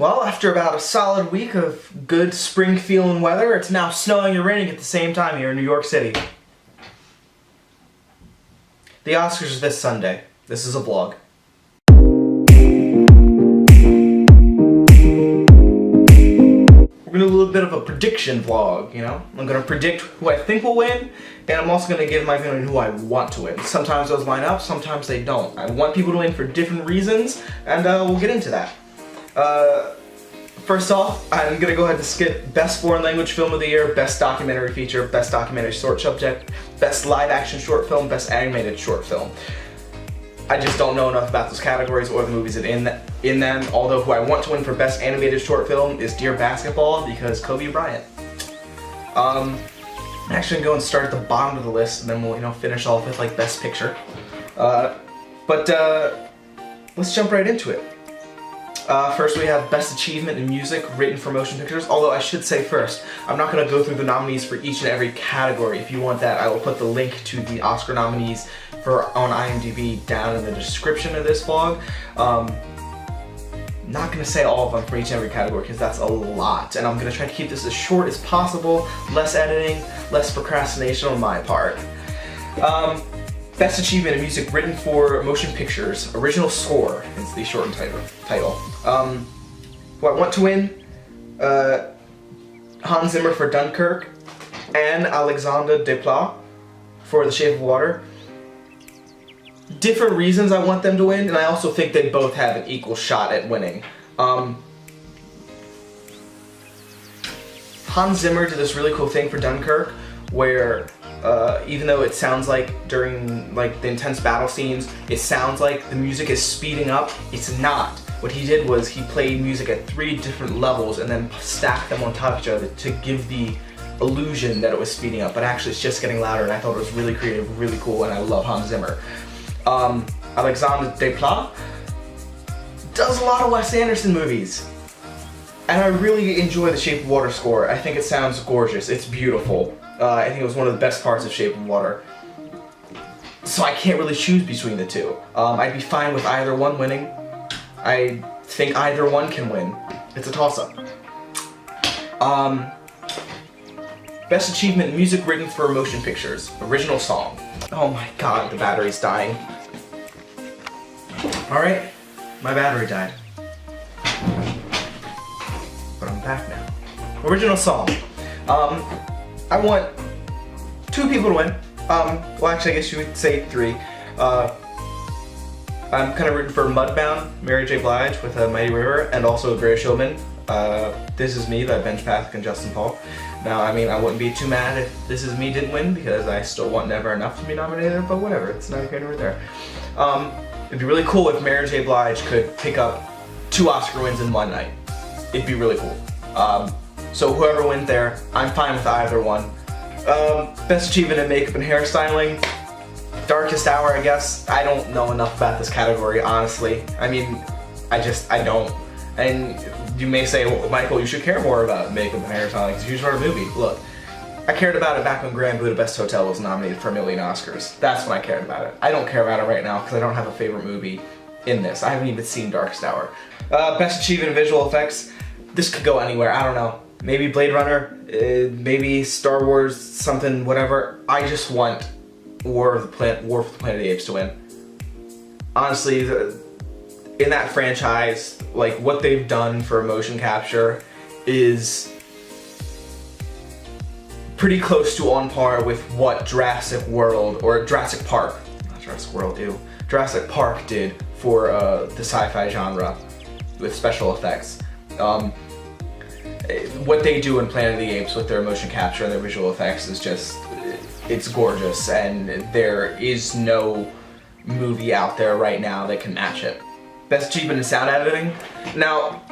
Well, after about a solid week of good spring feeling weather, it's now snowing and raining at the same time here in New York City. The Oscars are this Sunday. This is a vlog. We're gonna do a little bit of a prediction vlog, you know? I'm gonna predict who I think will win, and I'm also gonna give my opinion on who I want to win. Sometimes those line up, sometimes they don't. I want people to win for different reasons, and we'll get into that. First off, I'm gonna go ahead and skip Best Foreign Language Film of the Year, Best Documentary Feature, Best Documentary Short Subject, Best Live Action Short Film, Best Animated Short Film. I just don't know enough about those categories or the movies in them, although who I want to win for Best Animated Short Film is Dear Basketball, because Kobe Bryant. I'm actually gonna go and start at the bottom of the list, and then we'll, finish off with like Best Picture. Let's jump right into it. First we have Best Achievement in Music Written for Motion Pictures, although I should say first, I'm not going to go through the nominees for each and every category. If you want that, I will put the link to the Oscar nominees on IMDb down in the description of this vlog. Not going to say all of them for each and every category because that's a lot, and I'm going to try to keep this as short as possible, less editing, less procrastination on my part. Best Achievement in Music Written for Motion Pictures, Original Score is the shortened title. Who I want to win, Hans Zimmer for Dunkirk, and Alexandre Desplat for The Shape of Water. Different reasons I want them to win, and I also think they both have an equal shot at winning. Hans Zimmer did this really cool thing for Dunkirk, where even though it sounds like during the intense battle scenes, it sounds like the music is speeding up, it's not. What he did was he played music at 3 different levels and then stacked them on top of each other to give the illusion that it was speeding up, but actually it's just getting louder, and I thought it was really creative, really cool, and I love Hans Zimmer. Alexandre Desplat does a lot of Wes Anderson movies, and I really enjoy the Shape of Water score. I think it sounds gorgeous, it's beautiful. I think it was one of the best parts of Shape of Water. So I can't really choose between the two. I'd be fine with either one winning. I think either one can win. It's a toss-up. Best Achievement in Music Written for Motion Pictures, Original Song. Oh my god, the battery's dying. Alright, my battery died. But I'm back now. Original Song. I want 2 people to win. Well, actually, I guess you would say 3. I'm kind of rooting for Mudbound, Mary J. Blige with Mighty River, and also Greatest Showman, This Is Me by Ben Pathak and Justin Paul. Now, I mean, I wouldn't be too mad if This Is Me didn't win, because I still want Never Enough to be nominated, but whatever, it's neither here nor there. It'd be really cool if Mary J. Blige could pick up 2 Oscar wins in one night. It'd be really cool. So whoever wins there, I'm fine with either one. Best Achievement in Makeup and Hairstyling, Darkest Hour, I guess. I don't know enough about this category, honestly. I mean, I don't. And you may say, well, Michael, you should care more about makeup and hairstyling because you just wrote a movie. Look, I cared about it back when Grand Budapest Hotel was nominated for 1 million Oscars. That's when I cared about it. I don't care about it right now because I don't have a favorite movie in this. I haven't even seen Darkest Hour. Best Achievement in Visual Effects. This could go anywhere, I don't know. Maybe Blade Runner, maybe Star Wars, something, whatever. I just want War for the Planet of the Apes to win. Honestly, in that franchise, like what they've done for motion capture is pretty close to on par with what Jurassic World, or Jurassic Park, not Jurassic World, Jurassic Park did for the sci-fi genre with special effects. What they do in Planet of the Apes with their motion capture and their visual effects is just, it's gorgeous, and there is no movie out there right now that can match it. Best Achievement in Sound Editing. Now,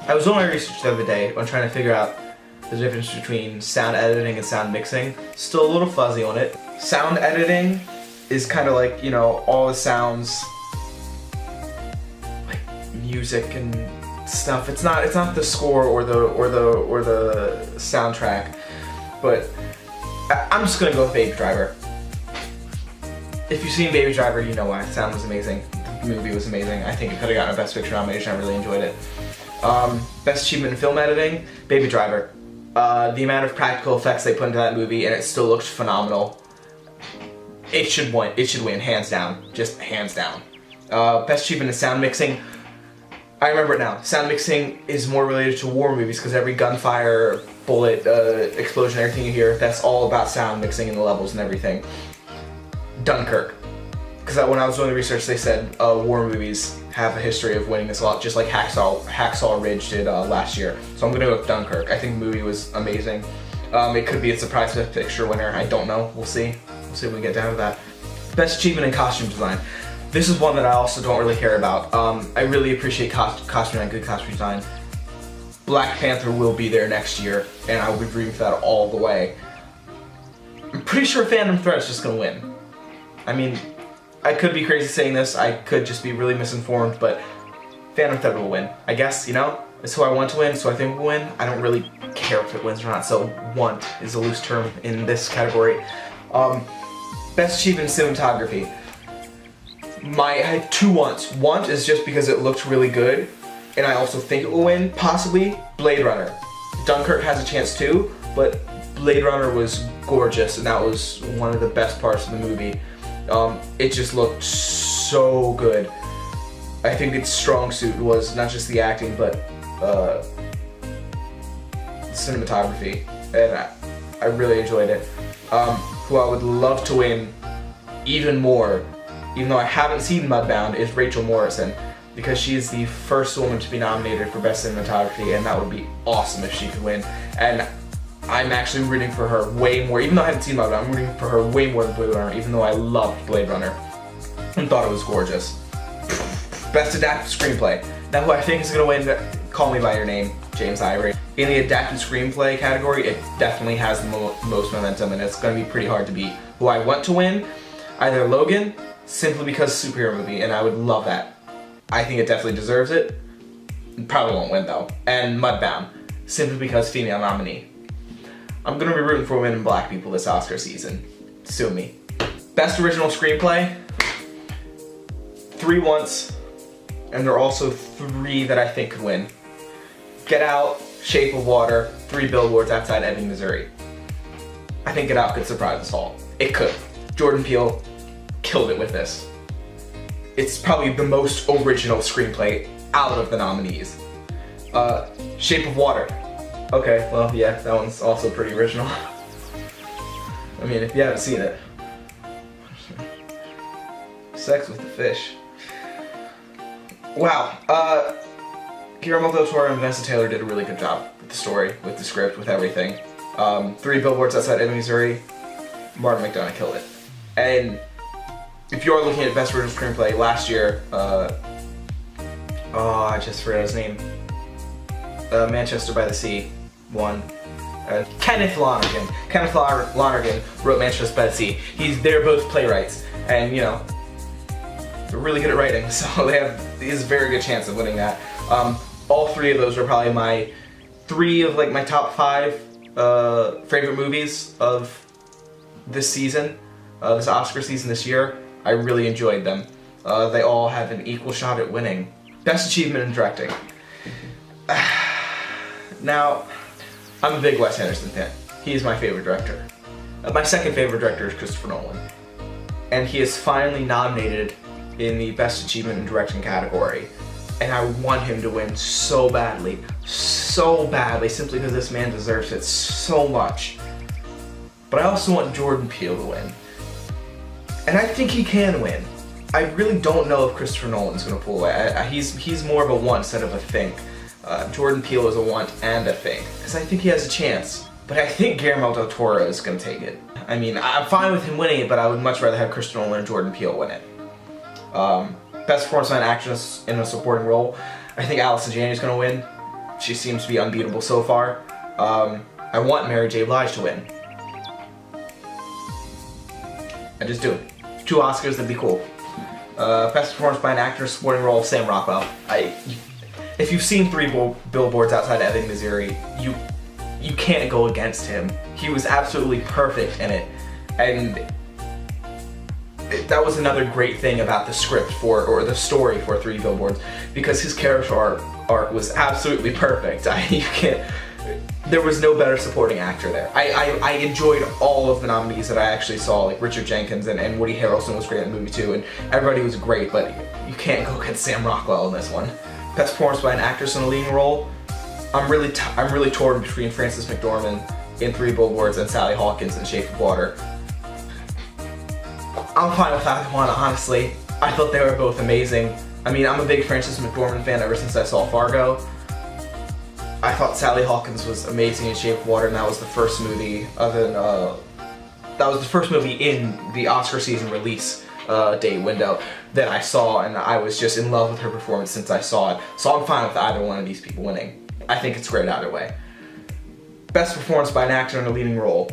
I was doing my research the other day on trying to figure out the difference between sound editing and sound mixing. Still a little fuzzy on it. Sound editing is kind of like, all the sounds, like music and stuff. It's not the score or the soundtrack, but I'm just gonna go with Baby Driver. If you've seen Baby Driver, you know why. The sound was amazing. The movie was amazing. I think it could have gotten a Best Picture nomination. I really enjoyed it. Best achievement in film editing, Baby Driver. The amount of practical effects they put into that movie, and it still looks phenomenal. It should win. It should win, hands down. Just hands down. Best achievement in sound mixing. I remember it now. Sound mixing is more related to war movies because every gunfire, bullet, explosion, everything you hear, that's all about sound mixing and the levels and everything. Dunkirk. Because when I was doing the research, they said war movies have a history of winning this a lot, just like Hacksaw Ridge did last year. So I'm going to go with Dunkirk. I think the movie was amazing. It could be a surprise Best Picture winner. I don't know. We'll see. We'll see when we get down to that. Best achievement in costume design. This is one that I also don't really care about. I really appreciate costume and good costume design. Black Panther will be there next year, and I will be rooting for that all the way. I'm pretty sure Phantom Thread's just gonna win. I mean, I could be crazy saying this, I could just be really misinformed, but Phantom Thread will win. I guess, you know? It's who I want to win, so I think will win. I don't really care if it wins or not, so want is a loose term in this category. Best achievement in cinematography. I had two wants. Want is just because it looked really good, and I also think it will win, possibly Blade Runner. Dunkirk has a chance too, but Blade Runner was gorgeous, and that was one of the best parts of the movie. It just looked so good. I think its strong suit was not just the acting, but cinematography, and I really enjoyed it. Who I would love to win even more, even though I haven't seen Mudbound, is Rachel Morrison, because she is the first woman to be nominated for Best Cinematography, and that would be awesome if she could win. And I'm actually rooting for her way more, even though I haven't seen Mudbound, I'm rooting for her way more than Blade Runner, even though I loved Blade Runner and thought it was gorgeous. Best Adapted Screenplay. Now who I think is going to win, Call Me By Your Name, James Ivory. In the Adapted Screenplay category, it definitely has the most momentum, and it's going to be pretty hard to beat. Who I want to win, either Logan, simply because it's a superhero movie, and I would love that. I think it definitely deserves it. Probably won't win though. And Mudbound, simply because female nominee. I'm gonna be rooting for women and black people this Oscar season. Sue me. Best Original Screenplay, 3 once, and there are also 3 that I think could win. Get Out, Shape of Water, 3 Billboards Outside Ebbing, Missouri. I think Get Out could surprise us all. It could. Jordan Peele killed it with this. It's probably the most original screenplay out of the nominees. Shape of Water. Okay, well, yeah, that one's also pretty original. I mean, if you haven't seen it. Sex with the Fish. Wow. Guillermo del Toro and Vanessa Taylor did a really good job with the story, with the script, with everything. 3 Billboards Outside Ebbing, Missouri. Martin McDonagh killed it. And if you're looking at Best Original Screenplay, last year, I just forgot his name. Manchester by the Sea won. Kenneth Lonergan. Kenneth Lonergan wrote Manchester by the Sea. They're both playwrights, and you know, they're really good at writing, so there's a very good chance of winning that. All 3 of those are probably my 3 of like my top 5 favorite movies of this season, this Oscar season this year. I really enjoyed them. They all have an equal shot at winning. Best Achievement in Directing. Now, I'm a big Wes Anderson fan. He is my favorite director. My second favorite director is Christopher Nolan. And he is finally nominated in the Best Achievement in Directing category. And I want him to win so badly, simply because this man deserves it so much. But I also want Jordan Peele to win. And I think he can win. I really don't know if Christopher Nolan's going to pull away. He's more of a want instead of a think. Jordan Peele is a want and a think. Because I think he has a chance. But I think Guillermo del Toro is going to take it. I mean, I'm fine with him winning it, but I would much rather have Christopher Nolan and Jordan Peele win it. Best Performance by an Actress in a Supporting Role. I think Allison Janney is going to win. She seems to be unbeatable so far. I want Mary J. Blige to win. I just do. 2 Oscars, that'd be cool. Best Performance by an Actor in a Supporting Role, Sam Rockwell. If you've seen 3 Billboards Outside Ebbing, Missouri, you can't go against him. He was absolutely perfect in it, and that was another great thing about the script or the story for 3 Billboards, because his character arc arc was absolutely perfect. You can't. There was no better supporting actor there. I enjoyed all of the nominees that I actually saw, like Richard Jenkins and Woody Harrelson was great in the movie too, and everybody was great, but you can't go against Sam Rockwell in this one. Best performance by an actress in a leading role. I'm really torn between Frances McDormand in 3 Billboards and Sally Hawkins in Shape of Water. I'm fine with either one, honestly. I thought they were both amazing. I mean, I'm a big Frances McDormand fan ever since I saw Fargo. I thought Sally Hawkins was amazing in Shape of Water, and that was the first movie in the Oscar season release date window that I saw, and I was just in love with her performance since I saw it. So I'm fine with either one of these people winning. I think it's great either way. Best performance by an actor in a leading role.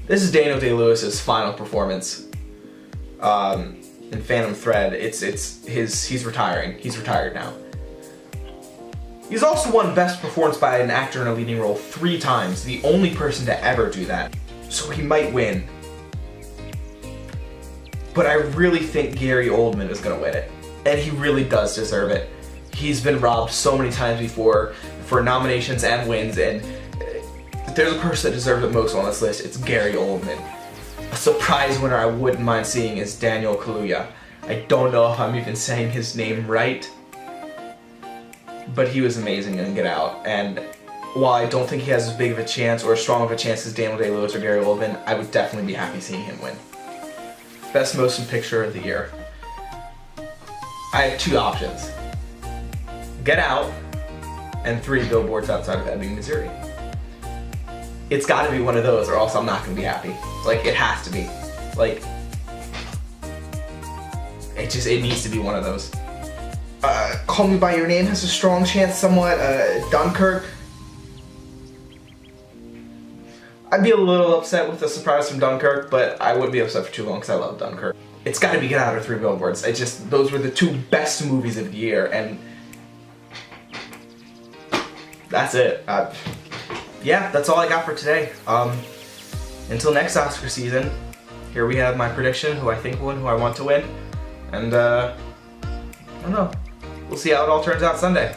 This is Daniel Day-Lewis's final performance in Phantom Thread. He's retiring. He's retired now. He's also won Best Performance by an Actor in a Leading Role 3 times, the only person to ever do that. So he might win. But I really think Gary Oldman is gonna win it. And he really does deserve it. He's been robbed so many times before for nominations and wins, and if there's a person that deserves it most on this list, it's Gary Oldman. A surprise winner I wouldn't mind seeing is Daniel Kaluuya. I don't know if I'm even saying his name right, but he was amazing in Get Out, and while I don't think he has as big of a chance or as strong of a chance as Daniel Day-Lewis or Gary Oldman, I would definitely be happy seeing him win. Best Motion Picture of the Year. I have 2 options. Get Out and 3 Billboards Outside of Ebbing, Missouri. It's gotta be one of those or else I'm not gonna be happy. Like, it has to be. Like, it needs to be one of those. Call Me By Your Name has a strong chance somewhat. Dunkirk. I'd be a little upset with the surprise from Dunkirk, but I wouldn't be upset for too long because I love Dunkirk. It's gotta be Get Out or 3 Billboards. Those were the 2 best movies of the year, and that's it. Yeah, that's all I got for today. Until next Oscar season, here we have my prediction, who I think will win, who I want to win, and I don't know. We'll see how it all turns out Sunday.